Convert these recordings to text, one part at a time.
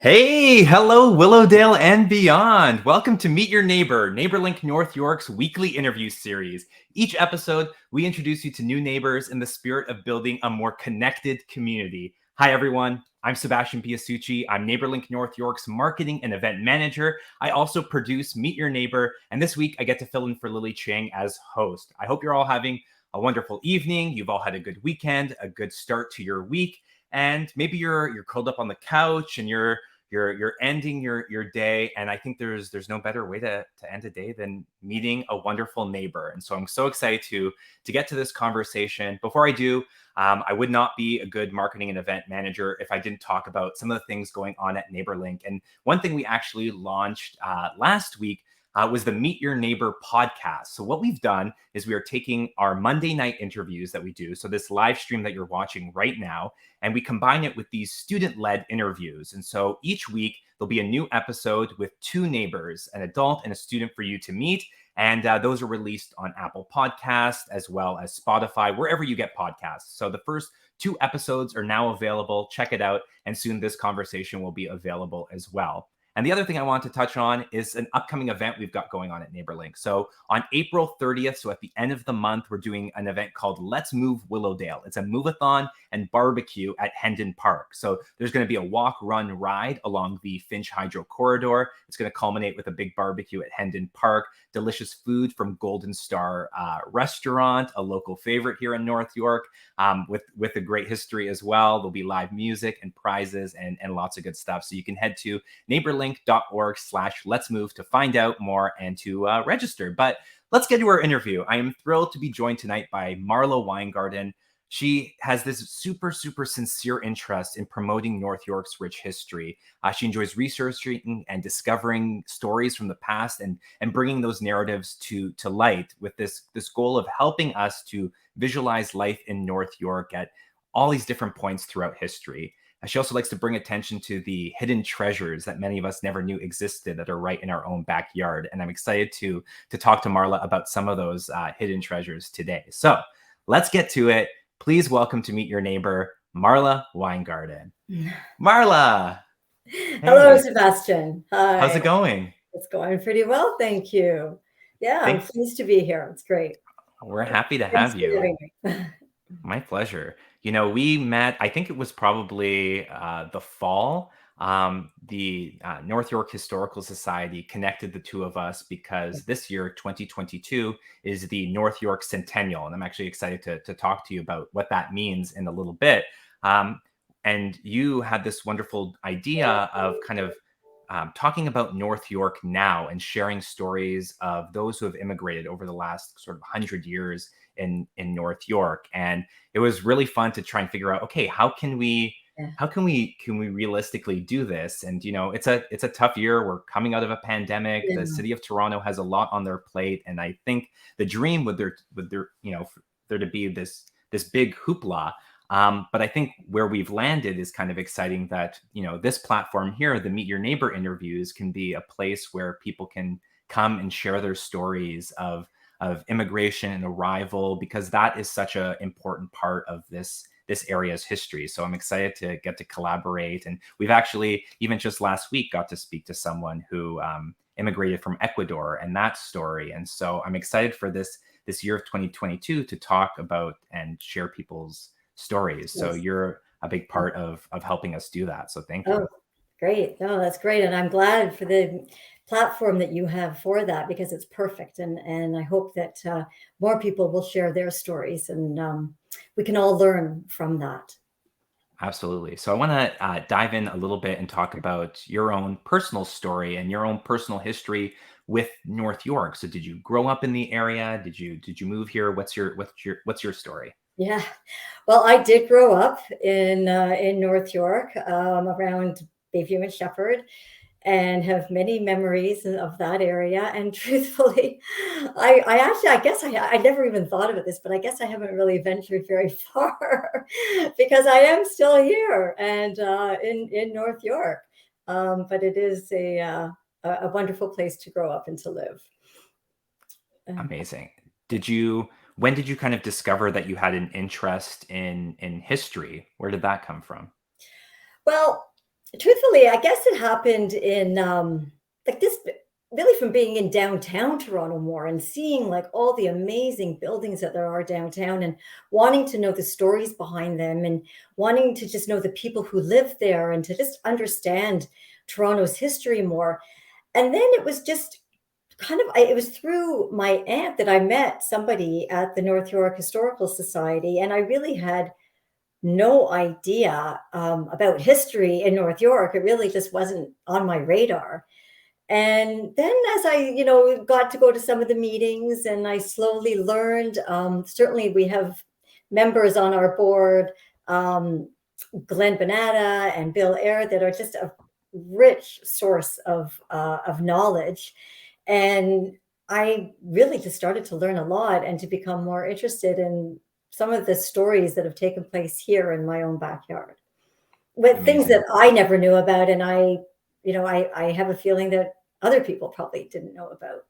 Hey, hello, Willowdale and beyond. Welcome to Meet Your Neighbor, NeighborLink North York's weekly interview series. Each episode, we introduce you to new neighbors in the spirit of building a more connected community. Hi, everyone. I'm Sebastian Piasucci. I'm NeighborLink North York's marketing and event manager. I also produce Meet Your Neighbor, and this week I get to fill in for Lily Chang as host. I hope you're all having a wonderful evening. You've all had a good weekend, a good start to your week, and maybe you're curled up on the couch and you're ending your day, and I think there's no better way to end a day than meeting a wonderful neighbor. And so I'm so excited to get to this conversation. Before I do, I would not be a good marketing and event manager if I didn't talk about some of the things going on at NeighborLink. And one thing we actually launched last week was the Meet Your Neighbor podcast. So what we've done is we are taking our Monday night interviews that we do, so this live stream that you're watching right now, and we combine it with these student-led interviews. And so each week there'll be a new episode with two neighbors, an adult and a student, for you to meet. And those are released on Apple Podcasts as well as Spotify, wherever you get podcasts. So the first two episodes are now available. Check it out. And soon this conversation will be available as well. And the other thing I want to touch on is an upcoming event we've got going on at NeighborLink. So on April 30th, so at the end of the month, we're doing an event called Let's Move Willowdale. It's a move-a-thon and barbecue at Hendon Park. So there's going to be a walk, run, ride along the Finch Hydro Corridor. It's going to culminate with a big barbecue at Hendon Park, delicious food from Golden Star Restaurant, a local favorite here in North York, with a great history as well. There'll be live music and prizes and lots of good stuff. So you can head to neighborlink.org/let's move to find out more and to register. But let's get to our interview. I am thrilled to be joined tonight by Marla Weingarten. She has this super sincere interest in promoting North York's rich history. She enjoys researching and discovering stories from the past and bringing those narratives to light, with this goal of helping us to visualize life in North York at all these different points throughout history. She also likes to bring attention to the hidden treasures that many of us never knew existed that are right in our own backyard. And I'm excited to talk to Marla about some of those hidden treasures today. So let's get to it. Please welcome to Meet Your Neighbor, Marla Weingarten. Marla! Hey. Hello, Sebastian. Hi. How's it going? It's going pretty well, thank you. Yeah, I'm pleased to be here. It's great. We're happy to have you. My pleasure. You know, we met, I think it was probably the fall. The North York Historical Society connected the two of us because this year, 2022, is the North York Centennial. And I'm actually excited to talk to you about what that means in a little bit. And you had this wonderful idea of kind of talking about North York now and sharing stories of those who have immigrated over the last sort of 100 years in North York. And it was really fun to try and figure out, okay, how can we realistically do this? And you know, it's a tough year. We're coming out of a pandemic. The city of Toronto has a lot on their plate, and I think the dream would there you know, for there to be this big hoopla. But I think where we've landed is kind of exciting, that, you know, this platform here, the Meet Your Neighbor interviews, can be a place where people can come and share their stories of immigration and arrival, because that is such an important part of this area's history. So I'm excited to get to collaborate. And we've actually, even just last week, got to speak to someone who immigrated from Ecuador and that story. And so I'm excited for this year of 2022 to talk about and share people's stories. Yes. So you're a big part of helping us do that. So thank you. Oh, great. No, that's great. And I'm glad for the platform that you have for that, because it's perfect. And I hope that more people will share their stories, and we can all learn from that. Absolutely. So I want to dive in a little bit and talk about your own personal story and your own personal history with North York. So did you grow up in the area? Did you move here? What's your story? Yeah, well, I did grow up in North York, around Bayview and Shepherd, and have many memories of that area. And truthfully, I guess I never even thought about this, but I guess I haven't really ventured very far because I am still here and in North York. But it is a wonderful place to grow up and to live. Amazing. When did you kind of discover that you had an interest in history? Where did that come from? Well, Truthfully, I guess it happened in like this really from being in downtown Toronto more and seeing like all the amazing buildings that there are downtown and wanting to know the stories behind them and wanting to just know the people who live there and to just understand Toronto's history more. And then it was just it was through my aunt that I met somebody at the North York Historical Society, and I really had no idea about history in North York. It really just wasn't on my radar. And then as I, got to go to some of the meetings and I slowly learned, certainly we have members on our board, um, Glenn Banata and Bill Eyre, that are just a rich source of knowledge. And I really just started to learn a lot and to become more interested in some of the stories that have taken place here in my own backyard. With things Amazing. that I never knew about, and I have a feeling that other people probably didn't know about.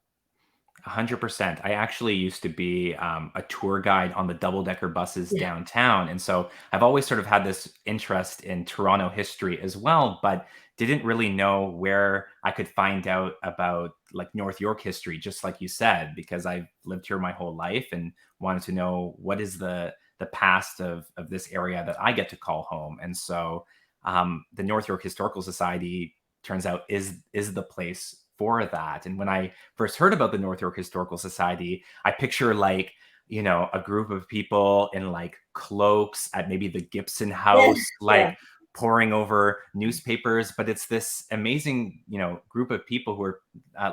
100%. I actually used to be a tour guide on the double-decker buses Yeah. downtown, and so I've always sort of had this interest in Toronto history as well, but didn't really know where I could find out about like North York history, just like you said, because I've lived here my whole life and wanted to know what is the past of this area that I get to call home. And so the North York Historical Society turns out is the place for that. And when I first heard about the North York Historical Society, I picture like, a group of people in like cloaks at maybe the Gibson Yeah. house, Yeah. like poring over newspapers. But it's this amazing, group of people who are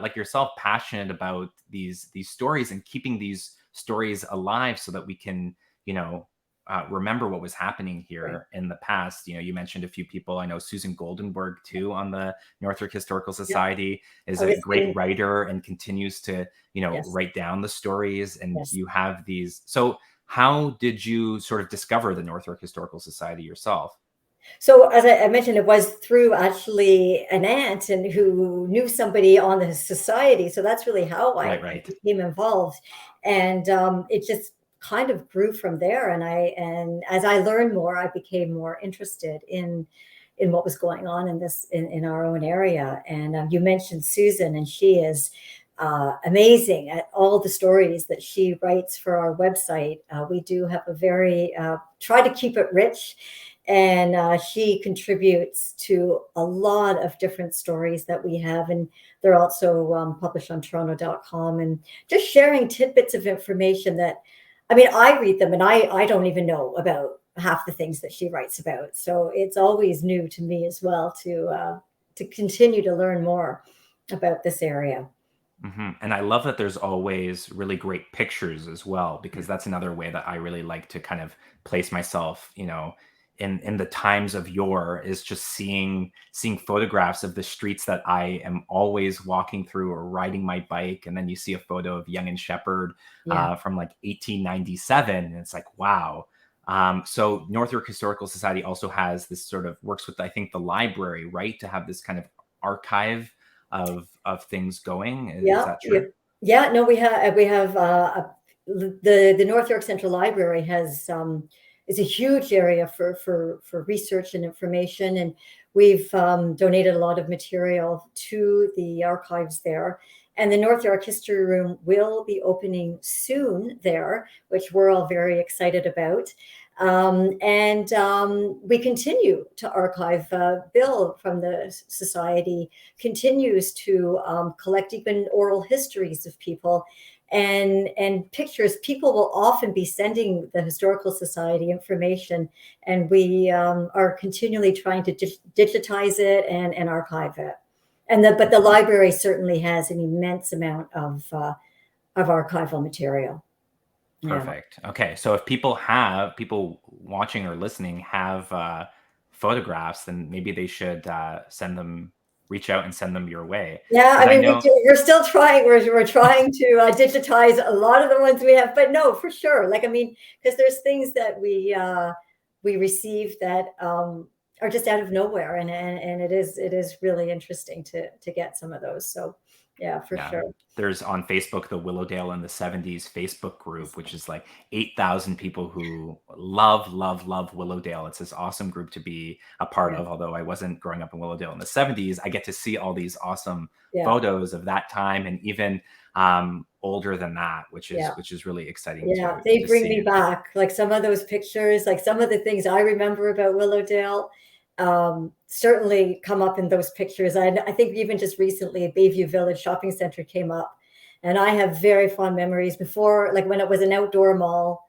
like yourself, passionate about these stories and keeping these stories alive so that we can, you know, remember what was happening Right. here in the past. You mentioned a few people. I know Susan Goldenberg too on the North York Historical Yeah. Society is I a was great in, writer and continues to, yes. write down the stories. And Yes. you have these. So how did you sort of discover the North York Historical Society yourself? So as I mentioned, it was through actually an aunt and who knew somebody on the society. So that's really how Right, I right. became involved, and it just kind of grew from there. And as I learned more, I became more interested in what was going on in our own area. And you mentioned Susan, and she is. Amazing at all the stories that she writes for our website. We do have a very try to keep it rich, and she contributes to a lot of different stories that we have, and they're also published on toronto.com, and just sharing tidbits of information that, I mean, I read them and I don't even know about half the things that she writes about, so it's always new to me as well to continue to learn more about this area. And I love that there's always really great pictures as well, because that's another way that I really like to kind of place myself, in the times of yore, is just seeing photographs of the streets that I am always walking through or riding my bike. And then you see a photo of Yonge and Sheppard Yeah. from like 1897, and it's like, wow. So North York Historical Society also has this sort of works with, I think, the library, right, to have this kind of archive of things going. Is Yeah, that yeah, true? yeah. No, we have the North York Central Library has is a huge area for research and information, and we've donated a lot of material to the archives there. And the North York History Room will be opening soon there, which we're all very excited about. And we continue to archive. Bill from the society continues to collect even oral histories of people and pictures. People will often be sending the Historical Society information, and we are continually trying to digitize it and archive it. But the library certainly has an immense amount of archival material. Yeah. Perfect. Okay, so if people watching or listening have photographs, then maybe they should reach out and send them your way, Yeah, because I I mean, know. we're still trying. We're trying to digitize a lot of the ones we have, but no, for sure. Like, I mean, because there's things that we receive that are just out of nowhere, and it is really interesting to get some of those. So Yeah, for Yeah. sure. There's on Facebook the Willowdale in the 70s Facebook group, which is like 8,000 people who love, love, love Willowdale. It's this awesome group to be a part Yeah, of. Although I wasn't growing up in Willowdale in the 70s, I get to see all these awesome yeah, photos of that time and even older than that, yeah. which is really exciting Yeah, they to bring me see. back. Like some of those pictures, like some of the things I remember about Willowdale, certainly come up in those pictures. I think even just recently, Bayview Village Shopping Center came up, and I have very fond memories before, like when it was an outdoor mall,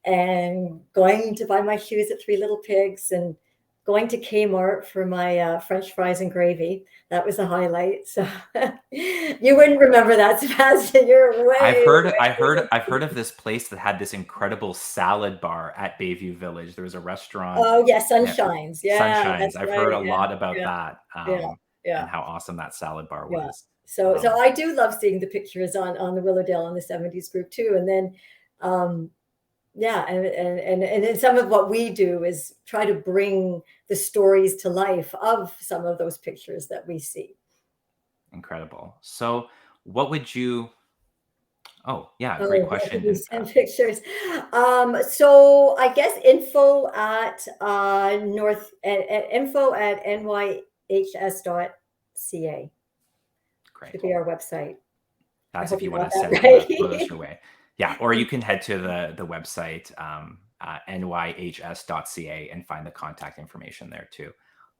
and going to buy my shoes at Three Little Pigs and going to Kmart for my French fries and gravy. That was a highlight. So you wouldn't remember that, Sebastian. You're way, I've heard of this place that had this incredible salad bar at Bayview Village. There was a restaurant. oh yeah, Yeah, sunshines. Yeah, Sunshines. that's I've heard right. a Yeah, lot about yeah, that, yeah, yeah, and how awesome that salad bar yeah. was. So I do love seeing the pictures on the Willowdale and the '70s group too. And then, um, yeah, and then some of what we do is try to bring the stories to life of some of those pictures that we see. Incredible. So, what would you? Oh, yeah, great Oh, what did question. we And send pictures? So I guess info at info at nyhs.ca great. should be our website. I That's hope if you you want got to that send photos right. your way. Yeah, or you can head to the website nyhs.ca and find the contact information there too.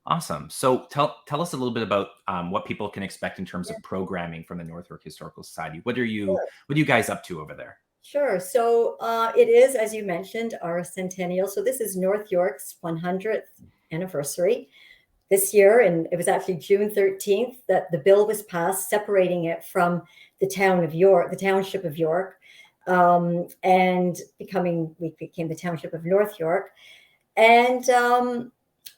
Awesome. So tell us a little bit about what people can expect in terms Yeah, of programming from the North York Historical Society. What are sure. you guys up to over there? Sure. So it is, as you mentioned, our centennial. So this is North York's 100th anniversary this year, and it was actually June 13th that the bill was passed separating it from the town of York, the township of York, and we became the township of North York. And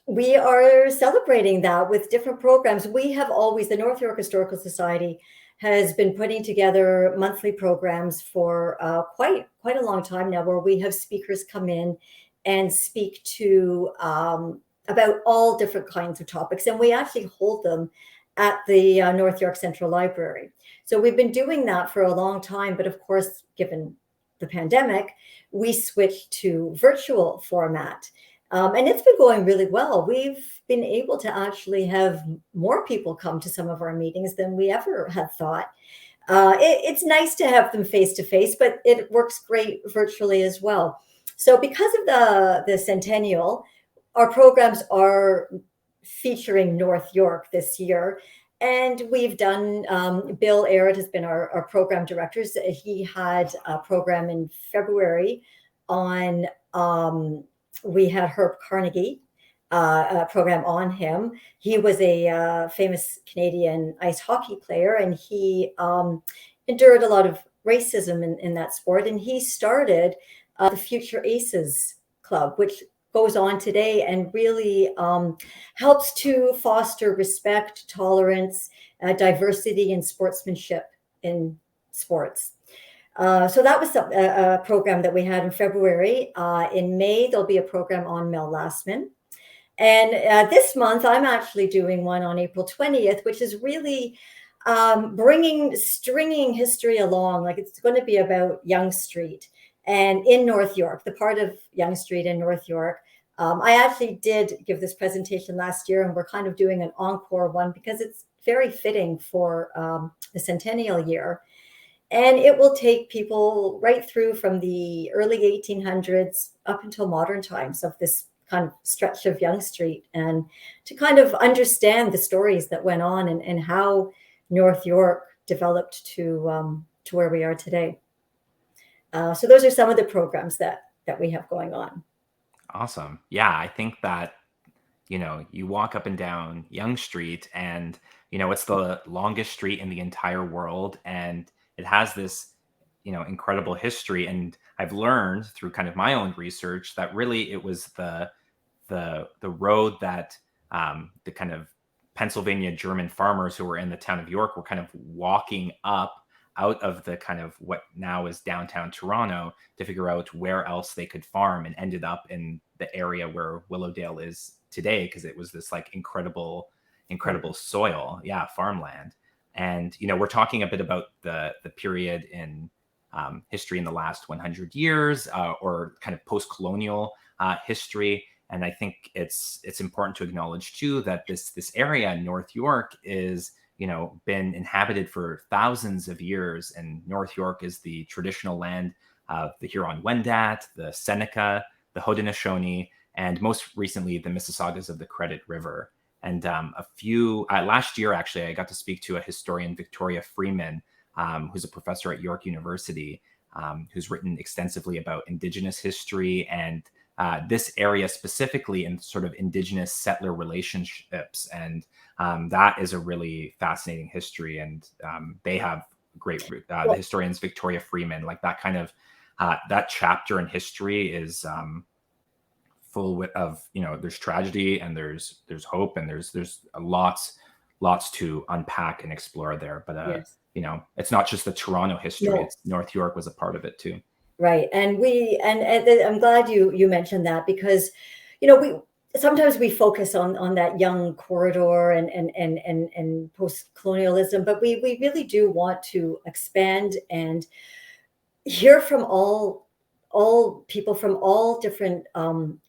we are celebrating that with different programs. We have always, the North York Historical Society has been putting together monthly programs for quite a long time now, where we have speakers come in and speak to about all different kinds of topics, and we actually hold them at the North York Central Library. So we've been doing that for a long time, but of course, given the pandemic, we switched to virtual format. And it's been going really well. We've been able to actually have more people come to some of our meetings than we ever had thought. It's nice to have them face to face, but it works great virtually as well. So, because of the centennial, our programs are featuring North York this year. And we've done, Bill Aird has been our program director. He had a program in February on, we had Herb Carnegie, a program on him. He was a famous Canadian ice hockey player, and he endured a lot of racism in that sport. And he started the Future Aces Club, which goes on today and really helps to foster respect, tolerance, diversity, and sportsmanship in sports. So that was a program that we had in February. In May, there'll be a program on Mel Lastman. And this month, I'm actually doing one on April 20th, which is really stringing history along. Like it's going to be about Yonge Street and in North York, the part of Yonge Street in North York. I actually did give this presentation last year, and we're kind of doing an encore one because it's very fitting for the centennial year. And it will take people right through from the early 1800s up until modern times of this kind of stretch of Yonge Street, and to kind of understand the stories that went on and how North York developed to where we are today. So those are some of the programs that we have going on. Awesome. Yeah, I think that you walk up and down Yonge Street, and it's the longest street in the entire world, and it has this incredible history. And I've learned through kind of my own research that really it was the road that the kind of Pennsylvania German farmers who were in the town of York were kind of walking up out of the kind of what now is downtown Toronto to figure out where else they could farm, and ended up in the area where Willowdale is today because it was this like incredible Yeah. soil, yeah, farmland. And, we're talking a bit about the period in history in the last 100 years, or kind of post-colonial history. And I think it's important to acknowledge too that this area in North York is, been inhabited for thousands of years. And North York is the traditional land of the Huron-Wendat, the Seneca, the Haudenosaunee, and most recently the Mississaugas of the Credit River. And last year, actually, I got to speak to a historian, Victoria Freeman, who's a professor at York University, who's written extensively about Indigenous history and this area specifically in sort of Indigenous settler relationships. And that is a really fascinating history. And they have great, the historians, Victoria Freeman, like that kind of, that chapter in history is full of, there's tragedy and there's hope and there's lots to unpack and explore there. But Yes. it's not just the Toronto history. No. It's North York was a part of it too. Right. And I'm glad you mentioned that, because, we sometimes we focus on that young corridor and post-colonialism, but we really do want to expand and hear from all people from all different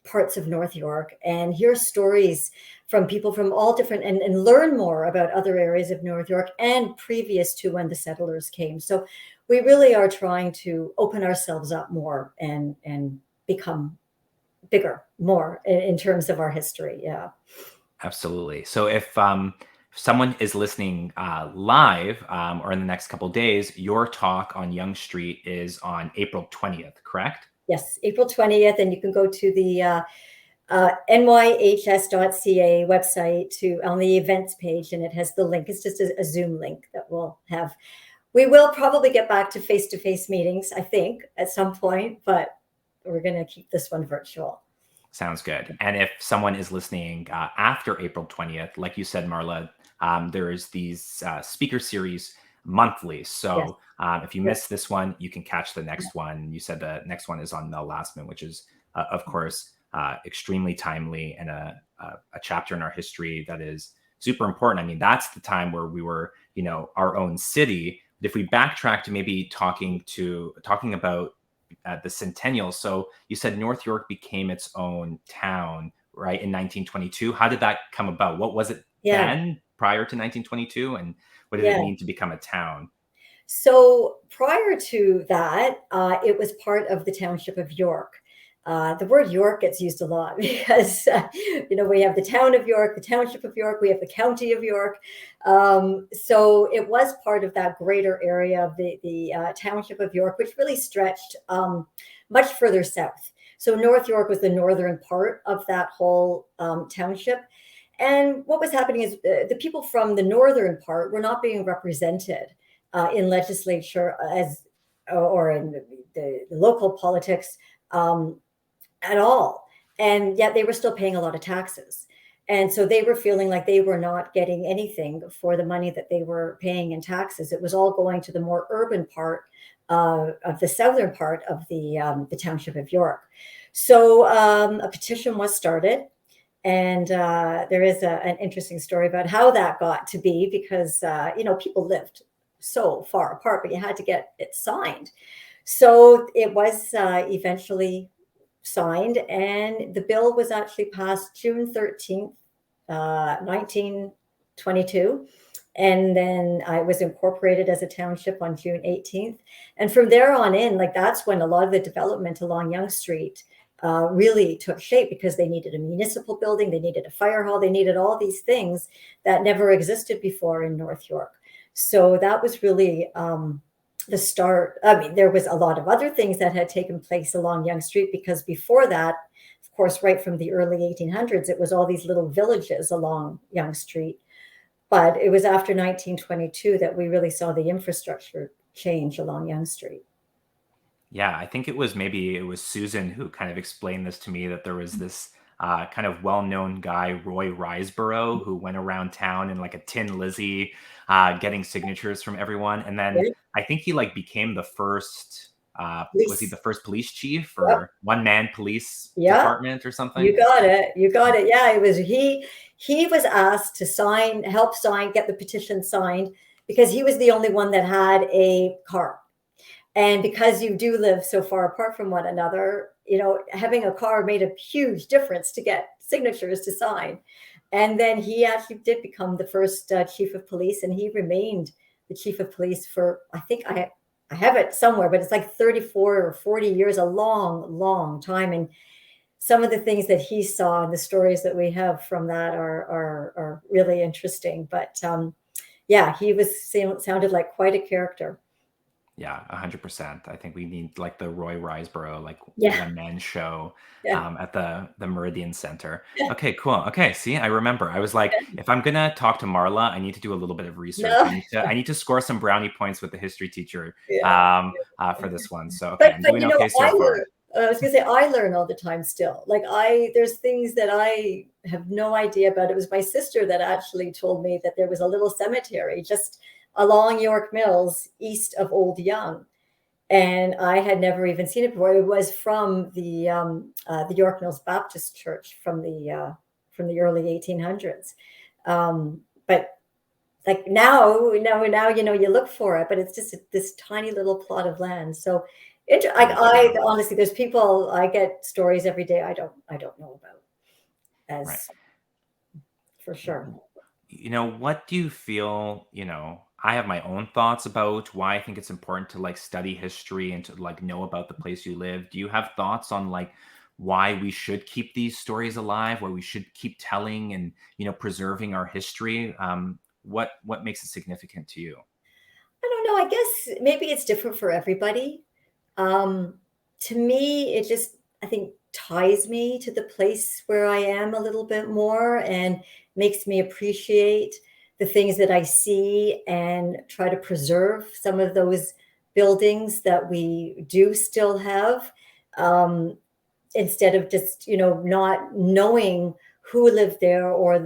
parts of North York, and hear stories from people from all different, and learn more about other areas of North York and previous to when the settlers came. So we really are trying to open ourselves up more and become bigger more in terms of our history. Yeah. Absolutely. So if someone is listening live or in the next couple of days, your talk on Yonge Street is on April 20th, correct? Yes, April 20th. And you can go to the nyhs.ca website on the events page, and it has the link. It's just a Zoom link that we'll have. We will probably get back to face-to-face meetings, I think, at some point, but we're going to keep this one virtual. Sounds good. And if someone is listening after April 20th, like you said, Marla, there is these speaker series monthly. So if you miss this one, you can catch the next one. You said the next one is on Mel Lastman, which is, of course, extremely timely and a chapter in our history that is super important. I mean, that's the time where we were, our own city. But if we backtrack to maybe talking about the Centennial. So you said North York became its own town, right, in 1922. How did that come about? What was it then prior to 1922? And what did it mean to become a town? So prior to that, it was part of the township of York. The word York gets used a lot because, we have the town of York, the township of York, we have the county of York. So it was part of that greater area of the township of York, which really stretched much further south. So North York was the northern part of that whole township. And what was happening is the people from the northern part were not being represented in legislature or in the local politics at all. And yet they were still paying a lot of taxes. And so they were feeling like they were not getting anything for the money that they were paying in taxes. It was all going to the more urban part of the southern part of the township of York. So a petition was started. And there is an interesting story about how that got to be, because, people lived so far apart, but you had to get it signed. So it was eventually signed, and the bill was actually passed June 13th, 1922. And then I was incorporated as a township on June 18th. And from there on in, that's when a lot of the development along Yonge Street really took shape, because they needed a municipal building, they needed a fire hall, they needed all these things that never existed before in North York. So that was really the start. I mean, there was a lot of other things that had taken place along Yonge Street, because before that, of course, right from the early 1800s, it was all these little villages along Yonge Street. But it was after 1922 that we really saw the infrastructure change along Yonge Street. Yeah, I think it was Susan who kind of explained this to me, that there was this kind of well-known guy, Roy Riseborough, who went around town in like a Tin Lizzie getting signatures from everyone. And then I think he became the first, was he the first police chief or one-man police department or something? You got it. Yeah, it was he was asked to get the petition signed, because he was the only one that had a car. And because you do live so far apart from one another, having a car made a huge difference to get signatures to sign. And then he actually did become the first chief of police, and he remained the chief of police for, I think I have it somewhere, but it's like 34 or 40 years, a long, long time. And some of the things that he saw and the stories that we have from that are really interesting. But yeah, he sounded like quite a character. Yeah, 100%. I think we need like the Roy Riseborough, like Yeah. one man show Yeah. at the Meridian Center. Okay, cool. Okay, see, I remember. I was like, if I'm gonna talk to Marla, I need to do a little bit of research. No. I need to score some brownie points with the history teacher Yeah. for this one. So okay, But I'm doing okay I so far. learn. I was gonna say I learn all the time still. Like there's things that I have no idea about. It was my sister that actually told me that there was a little cemetery just along York Mills, east of Old Young, and I had never even seen it before. It was from the York Mills Baptist Church from the early 1800s. But like now, you look for it, but it's just this tiny little plot of land. So I honestly, there's people, I get stories every day I don't know about, Right. as for sure. What do you feel, I have my own thoughts about why I think it's important to like study history and to like know about the place you live. Do you have thoughts on like why we should keep these stories alive, why we should keep telling and, preserving our history? What makes it significant to you? I don't know. I guess maybe it's different for everybody. Um, to me, it just, I think, ties me to the place where I am a little bit more and makes me appreciate the things that I see and try to preserve some of those buildings that we do still have. Um, Instead of just not knowing who lived there or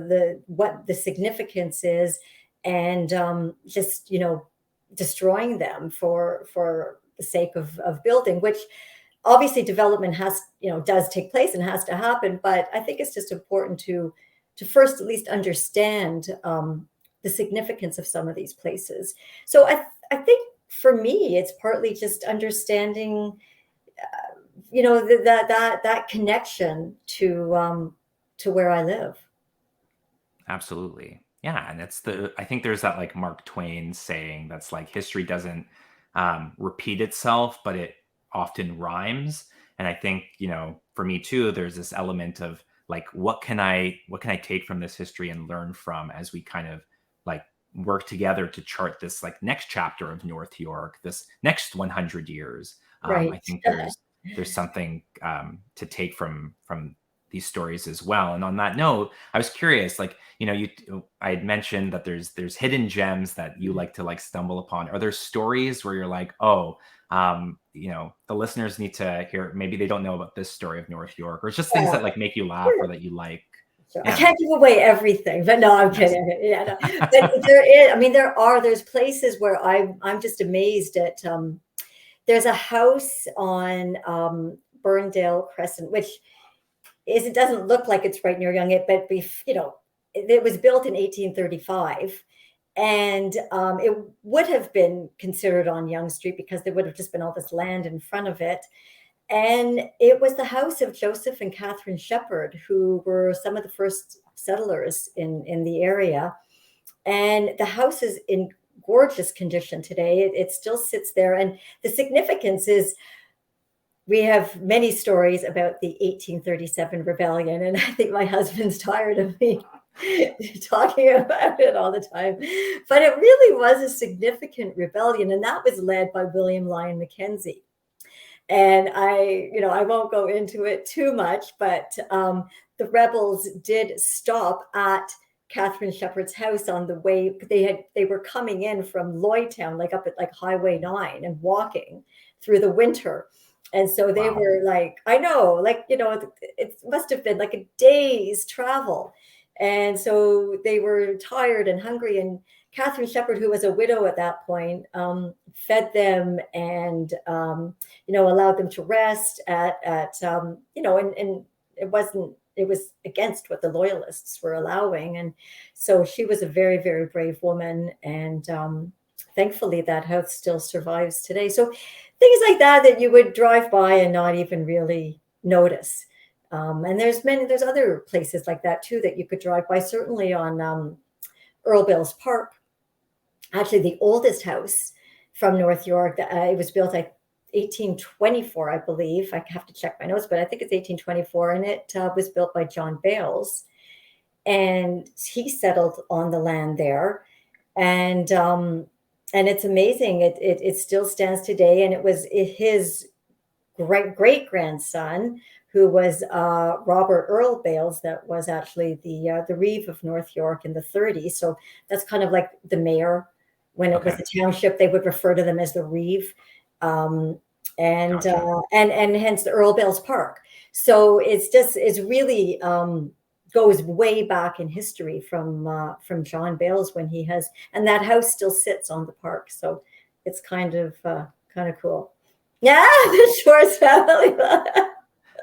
what the significance is, and just destroying them for the sake of building, which obviously development does take place and has to happen. But I think it's just important to first at least understand the significance of some of these places. So I think for me it's partly just understanding that connection to where I live. Absolutely. Yeah. And I think there's that like Mark Twain saying that's like history doesn't repeat itself, but it often rhymes. And I think, for me too, there's this element of like, what can I take from this history and learn from as we kind of like work together to chart this like next chapter of North York, this next 100 years. I Right. think there's something to take from these stories as well. And on that note, I was curious, like, I had mentioned that there's hidden gems that you like to like stumble upon. Are there stories where you're like, oh, the listeners need to hear, maybe they don't know about this story of North York, or it's just things Yeah, that like make you laugh or sure. that you like? Sure. I Yeah. can't give away everything, but no, I'm Yes. kidding. Yeah, no. But I mean, there's places where I'm just amazed at. There's a house on Burndale Crescent, which it doesn't look like it's right near Young, but it was built in 1835, and it would have been considered on Young Street because there would have just been all this land in front of it. And it was the house of Joseph and Catherine Shepherd, who were some of the first settlers in the area. And the house is in gorgeous condition today. It still sits there. And the significance is we have many stories about the 1837 rebellion. And I think my husband's tired of me talking about it all the time. But it really was a significant rebellion. And that was led by William Lyon Mackenzie. And I won't go into it too much, but the rebels did stop at Catherine Shepherd's house on the way. They were coming in from Lloydtown, like up at like Highway 9, and walking through the winter. And so they Wow. were like, I know, like, it must have been like a day's travel. And so they were tired and hungry. And Catherine Shepherd, who was a widow at that point, fed them and allowed them to rest and it wasn't it was against what the loyalists were allowing. And so she was a very, very brave woman. And thankfully that house still survives today. So things like that you would drive by and not even really notice. And there's other places like that too that you could drive by, certainly on Earl Bill's Park. Actually, the oldest house from North York, it was built like 1824, I believe. I have to check my notes, but I think it's 1824, and it was built by John Bales, and he settled on the land there, and it's amazing. It still stands today, and it was his great grandson, who was Robert Earl Bales, that was actually the reeve of North York in the 30s. So that's kind of like the mayor. When it was a township, they would refer to them as the reeve, and hence the Earl Bales Park. So it's really goes way back in history from John Bales when he has, and that house still sits on the park. So it's kind of cool. Yeah, the Schwartz family.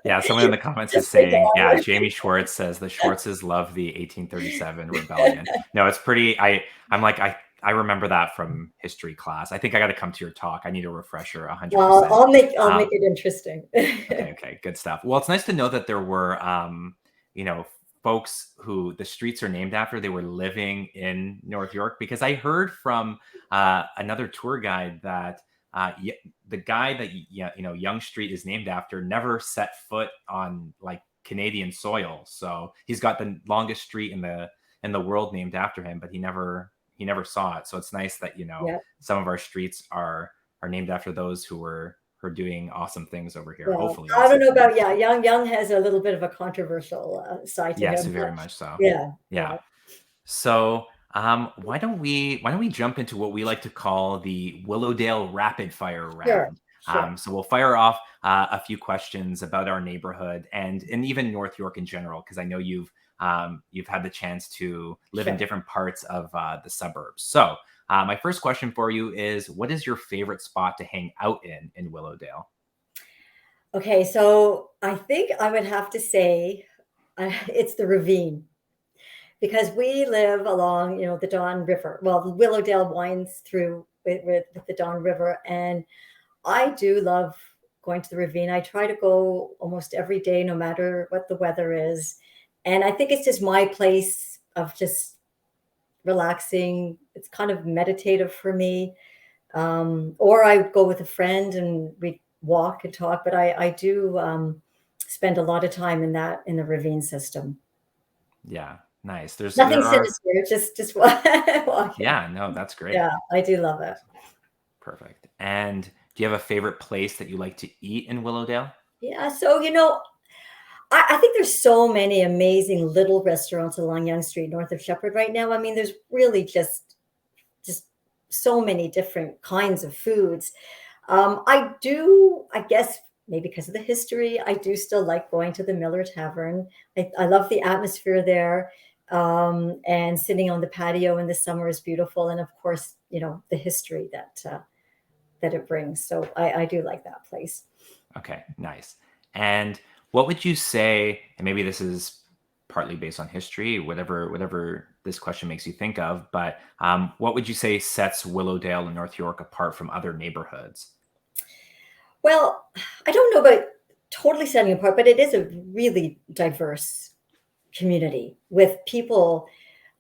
Yeah, someone in the comments is saying, yeah, Jamie Schwartz says the Schwartzes love the 1837 rebellion. No, it's pretty. I'm like, I remember that from history class. I think I got to come to your talk. I need a refresher 100%. I'll make it interesting. Okay, good stuff. Well, it's nice to know that there were, folks who the streets are named after. They were living in North York, because I heard from another tour guide that the guy that Yonge Street is named after never set foot on like Canadian soil. So he's got the longest street in the world named after him, but he never saw it. So it's nice that some of our streets are named after those who are doing awesome things over here. Well, hopefully, I don't know about Yonge has a little bit of a controversial side to him. Yes, very much so. Yeah. So why don't we jump into what we like to call the Willowdale rapid fire round? Sure. So we'll fire off a few questions about our neighborhood and even North York in general, because I know you've had the chance to live in different parts of the suburbs. So my first question for you is, what is your favorite spot to hang out in Willowdale? Okay, so I think I would have to say it's the ravine, because we live along, the Don River. Well, the Willowdale winds through with the Don River, and I do love going to the ravine. I try to go almost every day, no matter what the weather is. And I think it's just my place of just relaxing. It's kind of meditative for me. Or I go with a friend and we walk and talk, but I do spend a lot of time in the ravine system. Yeah, nice. Nothing sinister, just walking. Yeah, no, that's great. Yeah, I do love it. Perfect. And do you have a favorite place that you like to eat in Willowdale? Yeah, so I think there's so many amazing little restaurants along Yonge Street, north of Shepherd right now. I mean, there's really just so many different kinds of foods. I guess maybe because of the history, I do still like going to the Miller Tavern. I love the atmosphere there. And sitting on the patio in the summer is beautiful. And of course, the history that it brings. So I do like that place. Okay, nice. And what would you say, and maybe this is partly based on history, whatever this question makes you think of, but what would you say sets Willowdale and North York apart from other neighborhoods? Well, I don't know about totally setting apart, but it is a really diverse community with people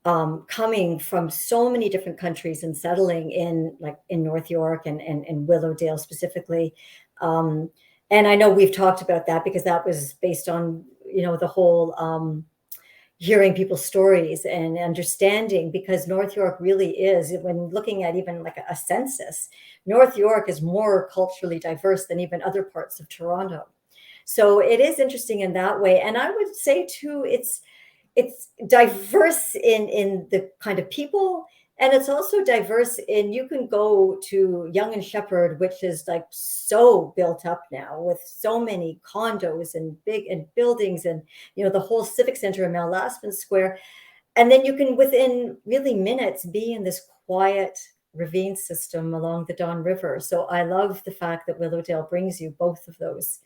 coming from so many different countries and settling in North York and Willowdale specifically. And I know we've talked about that because that was based on, the whole hearing people's stories and understanding, because North York really is, when looking at even like a census, North York is more culturally diverse than even other parts of Toronto. So it is interesting in that way. And I would say too, it's diverse in the kind of people, and it's also diverse in, you can go to Yonge and Shepherd, which is like so built up now with so many condos and big buildings and the whole civic center in Mount Laspin Square, and then you can within really minutes be in this quiet ravine system along the Don River. So I love the fact that Willowdale brings you both of those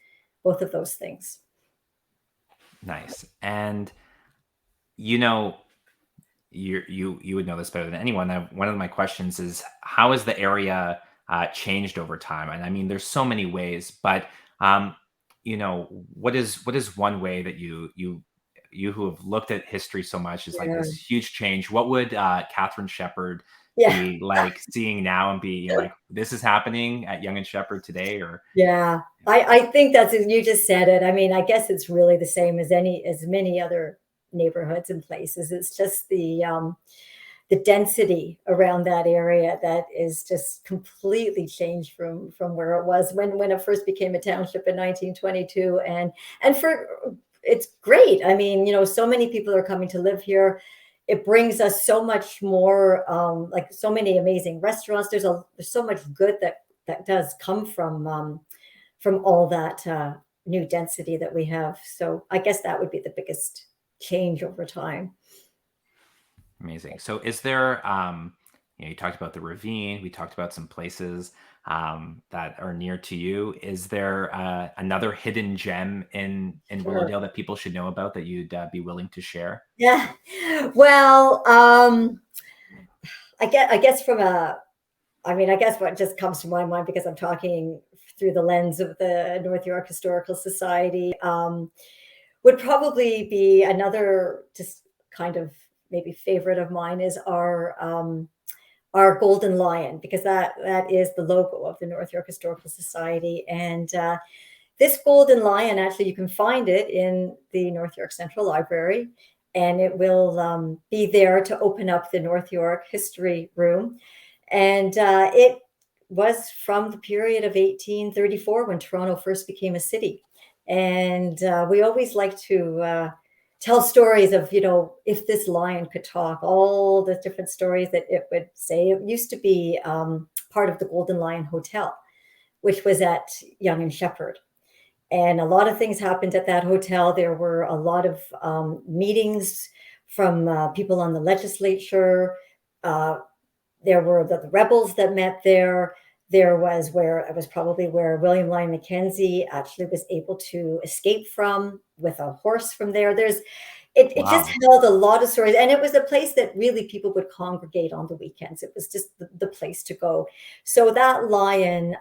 things. Nice. And you know, you would know this better than anyone. One of my questions is, how has the area changed over time? And I mean, there's so many ways, but um, what is one way that you who have looked at history so much is like Yeah. this huge change? What would Catherine Shepherd Yeah. be like seeing now and being like, this is happening at Young and Shepherd today? Or Yeah. I think that's, you just said it. I mean, I guess it's really the same as many other neighborhoods and places. It's just the density around that area that is just completely changed from where it was when it first became a township in 1922. And for it's great. I mean, so many people are coming to live here. It brings us so much more, like so many amazing restaurants. There's so much good that does come from all that new density that we have. So I guess that would be the biggest change over time. amazing. So is there you talked about the ravine, we talked about some places that are near to you. Is there another hidden gem in Sure. Willowdale that people should know about that you'd be willing to share? Yeah. Well, I guess I guess what just comes to my mind because I'm talking through the lens of the North York Historical Society, would probably be another just kind of maybe favorite of mine is our golden lion, because that is the logo of the North York Historical Society. And this golden lion, actually, you can find it in the North York Central Library, and it will be there to open up the North York History Room. And it was from the period of 1834 when Toronto first became a city. And we always like to tell stories of, if this lion could talk, all the different stories that it would say. It used to be part of the Golden Lion Hotel, which was at Yonge and Sheppard. And a lot of things happened at that hotel. There were a lot of meetings from people on the legislature. Uh, there were the rebels that met there. There was where it was probably where William Lyon Mackenzie actually was able to escape from with a horse from there. It just Wow. held a lot of stories. And it was a place that really people would congregate on the weekends. It was just the place to go. So that lion,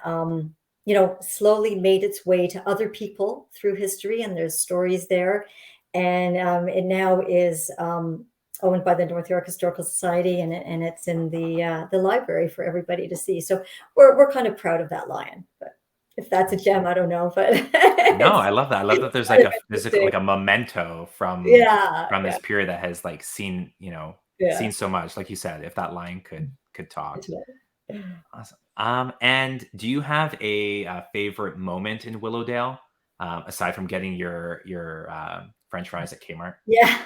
slowly made its way to other people through history, and there's stories there. And it now is owned by the North York Historical Society, and it's in the library for everybody to see. So we're kind of proud of that lion. But if that's a That's gem, great. I don't know, but No, it's I love that. I love that there's kind like of a physical, interesting. like a memento Yeah, from yeah, this period that has like yeah. seen so much. Like you said, if that lion could talk. It's really- Awesome. And do you have a, favorite moment in Willowdale, aside from getting your French fries at Kmart? Yeah.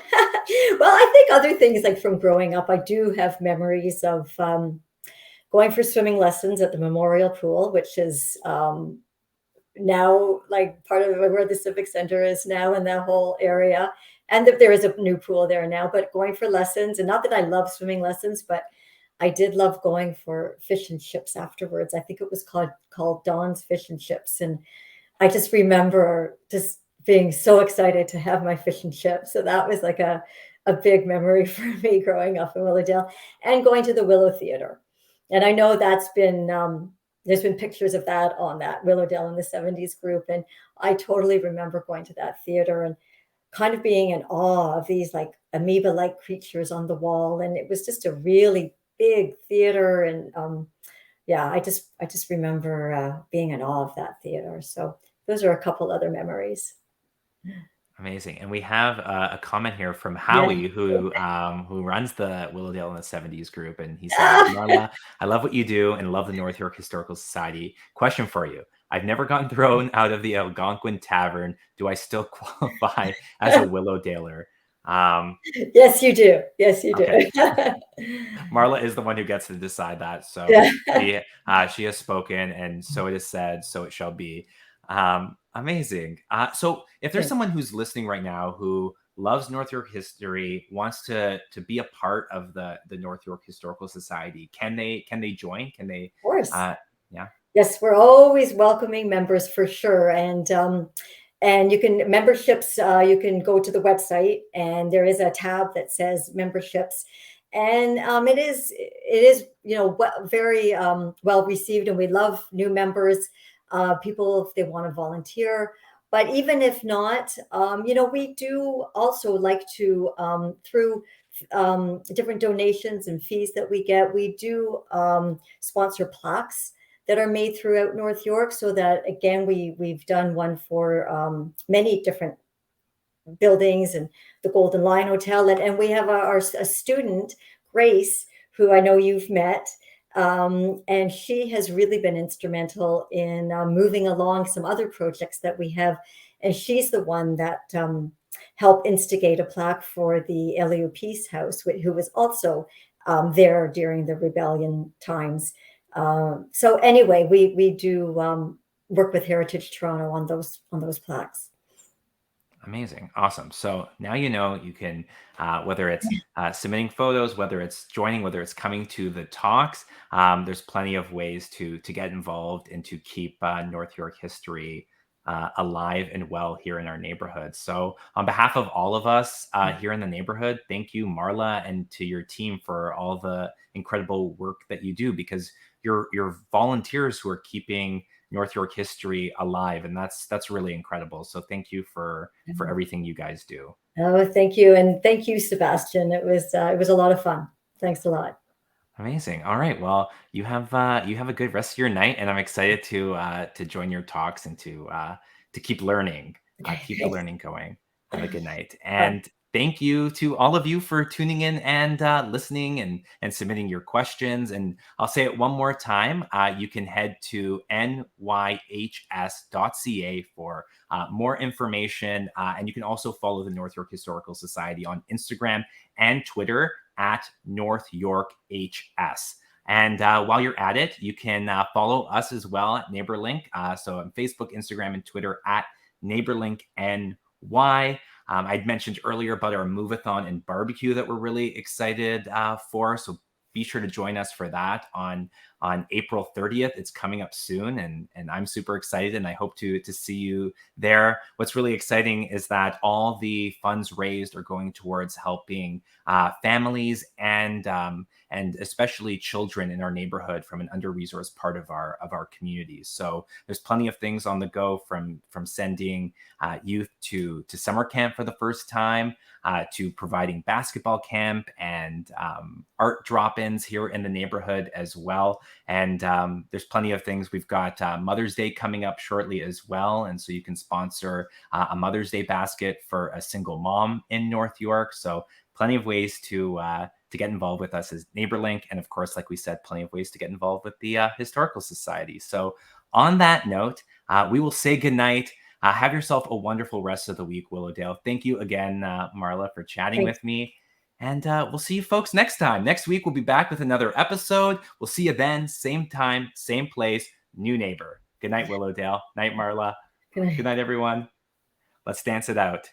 Well, I think other things, like from growing up, I do have memories of going for swimming lessons at the Memorial Pool, which is now like part of where the Civic Center is now in that whole area. And that there is a new pool there now, but going for lessons, and not that I love swimming lessons, but I did love going for fish and chips afterwards. I think it was called Dawn's Fish and Chips. And I just remember just being so excited to have my fish and chips. So that was like a big memory for me growing up in Willowdale, and going to the Willow Theater. And I know there's been pictures of that on that Willowdale in the 70s group. And I totally remember going to that theater and kind of being in awe of these like amoeba like creatures on the wall. And it was just a really big theater. And yeah, I just remember being in awe of that theater. So those are a couple other memories. Amazing. And we have a comment here from Yeah. Howie, who runs the Willowdale in the 70s group, and he says, Ah! "Marla, I love what you do and love the North York Historical Society. Question for you: I've never gotten thrown out of the Algonquin Tavern. Do I still qualify as a Willowdaler?" Um, Yes, you do. Yes, you do. okay, Marla is the one who gets to decide that. So Yeah. she has spoken, and so it is said, so it shall be. Amazing. So if there's Yeah. someone who's listening right now who loves North York history, wants to be a part of the North York Historical Society, can they join? Can they? Of course. Uh, yeah. Yes, we're always welcoming members for sure. And And you can memberships, you can go to the website and there is a tab that says memberships. And it is, very well received, and we love new members, people if they want to volunteer. But even if not, we do also like to, through different donations and fees that we get, we do sponsor plaques that are made throughout North York. So that, again, we've done one for many different buildings and the Golden Lion Hotel. And we have a student, Grace, who I know you've met. And she has really been instrumental in moving along some other projects that we have. And she's the one that helped instigate a plaque for the LEO Peace House, who was also there during the rebellion times. So anyway, we do work with Heritage Toronto on those plaques. Amazing. Awesome. So now you know you can, whether it's submitting photos, whether it's joining, whether it's coming to the talks, there's plenty of ways to get involved and to keep North York history alive and well here in our neighborhood. So on behalf of all of us here in the neighborhood, thank you, Marla, and to your team for all the incredible work that you do, because you're volunteers who are keeping North York history alive, and that's really incredible. So thank you for everything you guys do. Oh, thank you, and thank you, Sebastian. It was a lot of fun. Thanks a lot. Amazing. All right. Well, you have a good rest of your night, and I'm excited to join your talks and to keep learning, keep the learning going. Have a good night, and thank you to all of you for tuning in and listening and submitting your questions. And I'll say it one more time. You can head to nyhs.ca for more information, and you can also follow the North York Historical Society on Instagram and Twitter at North York HS. And while you're at it, you can follow us as well at NeighbourLink. So on Facebook, Instagram, and Twitter at NeighbourLinkNY. I'd mentioned earlier about our move-a-thon and barbecue that we're really excited for. So be sure to join us for that on April 30th. It's coming up soon, and I'm super excited, and I hope to see you there. What's really exciting is that all the funds raised are going towards helping families and especially children in our neighborhood from an under-resourced part of our communities. So there's plenty of things on the go, from sending youth to summer camp for the first time, to providing basketball camp and art drop-ins here in the neighborhood as well. And there's plenty of things. We've got Mother's Day coming up shortly as well. And so you can sponsor a Mother's Day basket for a single mom in North York. So plenty of ways to get involved with us as NeighbourLink. And of course, like we said, plenty of ways to get involved with the Historical Society. So on that note, we will say goodnight. Have yourself a wonderful rest of the week, Willowdale. Thank you again, Marla, for chatting with me. And we'll see you folks next time. Next week, we'll be back with another episode. We'll see you then. Same time, same place, new neighbor. Good night, Willowdale. Night, Marla. Good night, everyone. Let's dance it out.